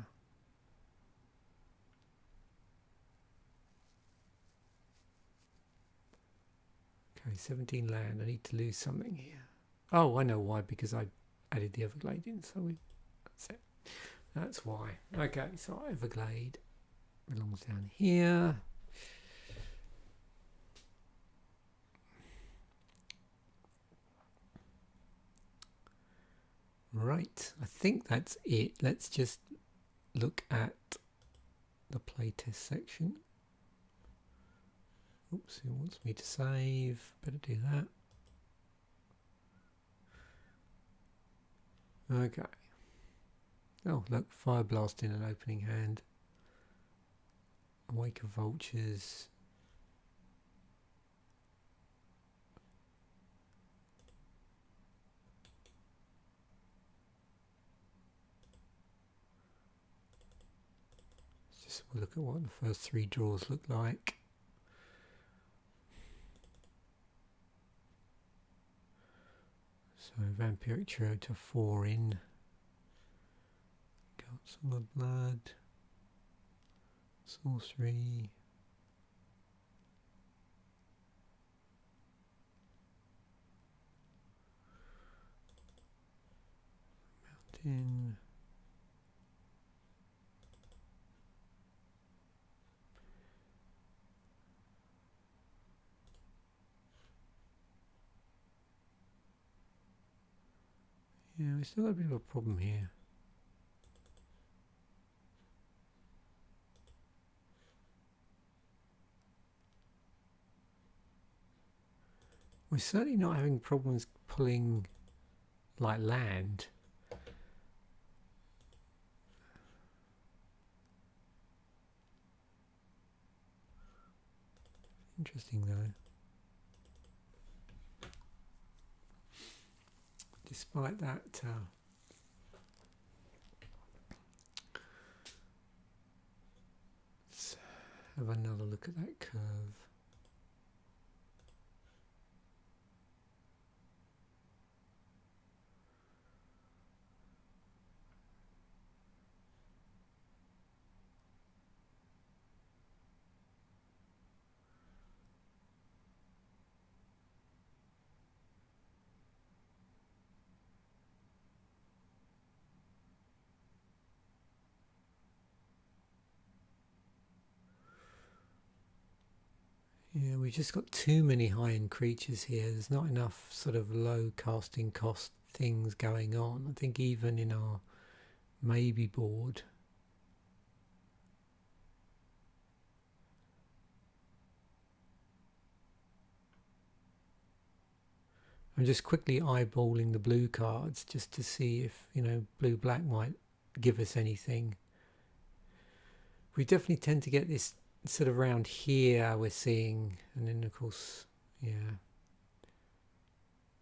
Okay, 17 land. I need to lose something here. Oh, I know why, because I added the Everglade in, so that's it. That's why. Okay, so Everglade belongs down here. Right, I think that's it. Let's just look at the playtest section. Oops, it wants me to save. Better do that. Okay. Oh, look, Fire Blast in an opening hand. Wake of Vultures. Let's just look at what the first 3 draws look like. So Vampiric Trio to 4 in. Got some of blood. Sorcery. Mountain. Yeah, we still got a bit of a problem here. We're certainly not having problems pulling like land. Interesting though. Despite that have another look at that curve. Yeah, we've just got too many high-end creatures here. There's not enough sort of low casting cost things going on. I think even in our maybe board, I'm just quickly eyeballing the blue cards just to see if, you know, blue-black might give us anything. We definitely tend to get this sort of around here we're seeing, and then of course, yeah.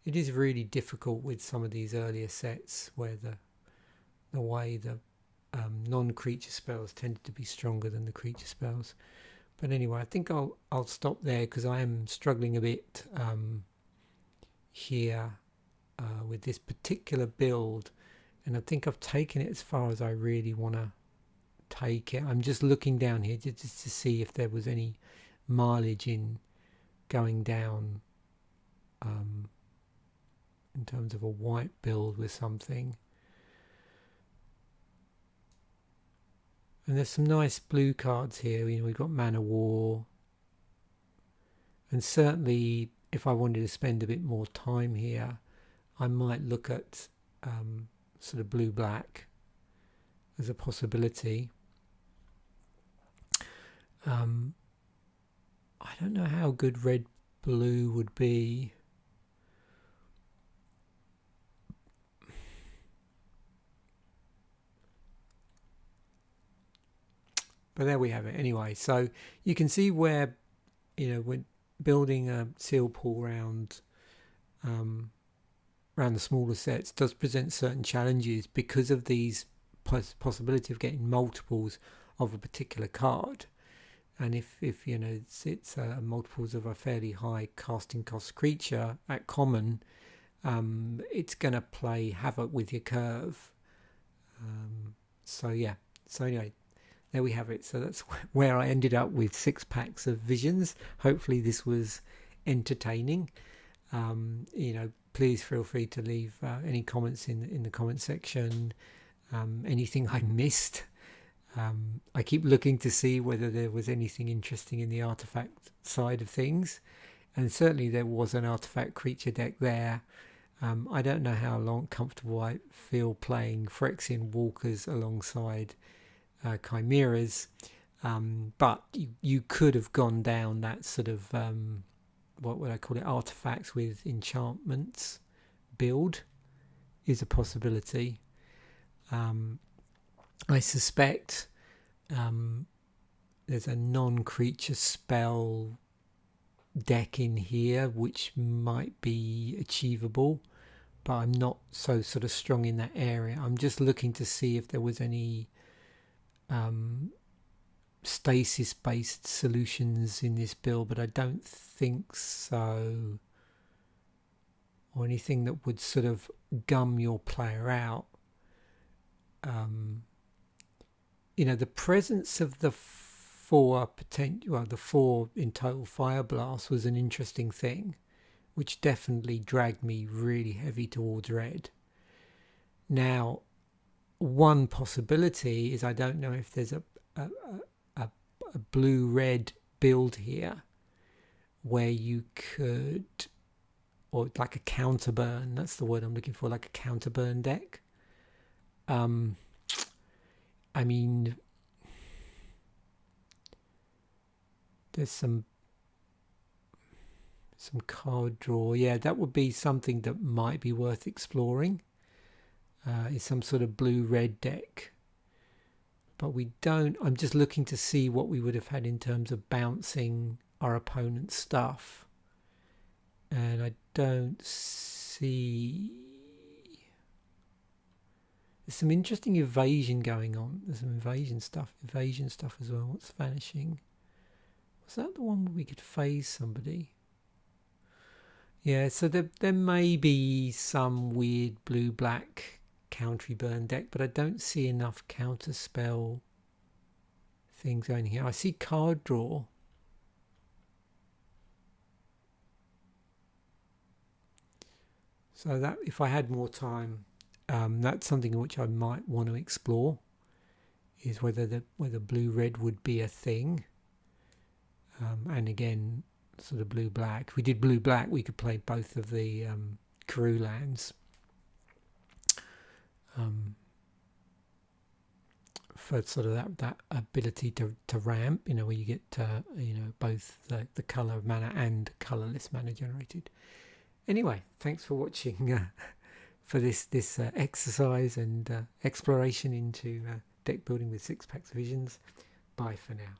It is really difficult with some of these earlier sets where the way the non-creature spells tended to be stronger than the creature spells. But anyway, I think I'll stop there because I am struggling a bit here with this particular build, and I think I've taken it as far as I really want to take it. I'm just looking down here just to see if there was any mileage in going down in terms of a white build with something. And there's some nice blue cards here. You know, we've got Man of War, and certainly if I wanted to spend a bit more time here, I might look at sort of blue-black as a possibility. I don't know how good red-blue would be. But there we have it. Anyway, so you can see where, you know, when building a seal pool around the smaller sets does present certain challenges because of these possibility of getting multiples of a particular card. And if you know it's multiples of a fairly high casting cost creature at common, it's going to play havoc with your curve. So yeah. So anyway, there we have it. So that's where I ended up with 6 packs of visions. Hopefully this was entertaining. You know, please feel free to leave any comments in the comment section. Anything I missed. I keep looking to see whether there was anything interesting in the artifact side of things, and certainly there was an artifact creature deck there. I don't know how comfortable I feel playing Phyrexian Walkers alongside Chimeras, but you could have gone down that sort of what would I call it, artifacts with enchantments build is a possibility. I suspect there's a non-creature spell deck in here which might be achievable, but I'm not so sort of strong in that area. I'm just looking to see if there was any stasis based solutions in this build, but I don't think so, or anything that would sort of gum your player out. You know, the presence of the 4 in total Fire Blast was an interesting thing, which definitely dragged me really heavy towards red. Now, one possibility is I don't know if there's a blue-red build here where you could, or like a counterburn, that's the word I'm looking for, like a counterburn deck. I mean, there's some card draw. Yeah, that would be something that might be worth exploring. Is some sort of blue-red deck. But we don't, I'm just looking to see what we would have had in terms of bouncing our opponent's stuff. And I don't see... There's some interesting evasion going on. There's some evasion stuff as well. What's vanishing? Was that the one where we could phase somebody? Yeah, so there may be some weird blue-black country burn deck, but I don't see enough counterspell things going here. I see card draw. So that if I had more time, that's something which I might want to explore, is whether blue-red would be a thing. And again, sort of blue-black. If we did blue-black, we could play both of the Karoo lands. For sort of that ability to ramp, you know, where you get you know, both the colour mana and colourless mana generated. Anyway, thanks for watching for this exercise and exploration into deck building with Six Packs Visions. Bye for now.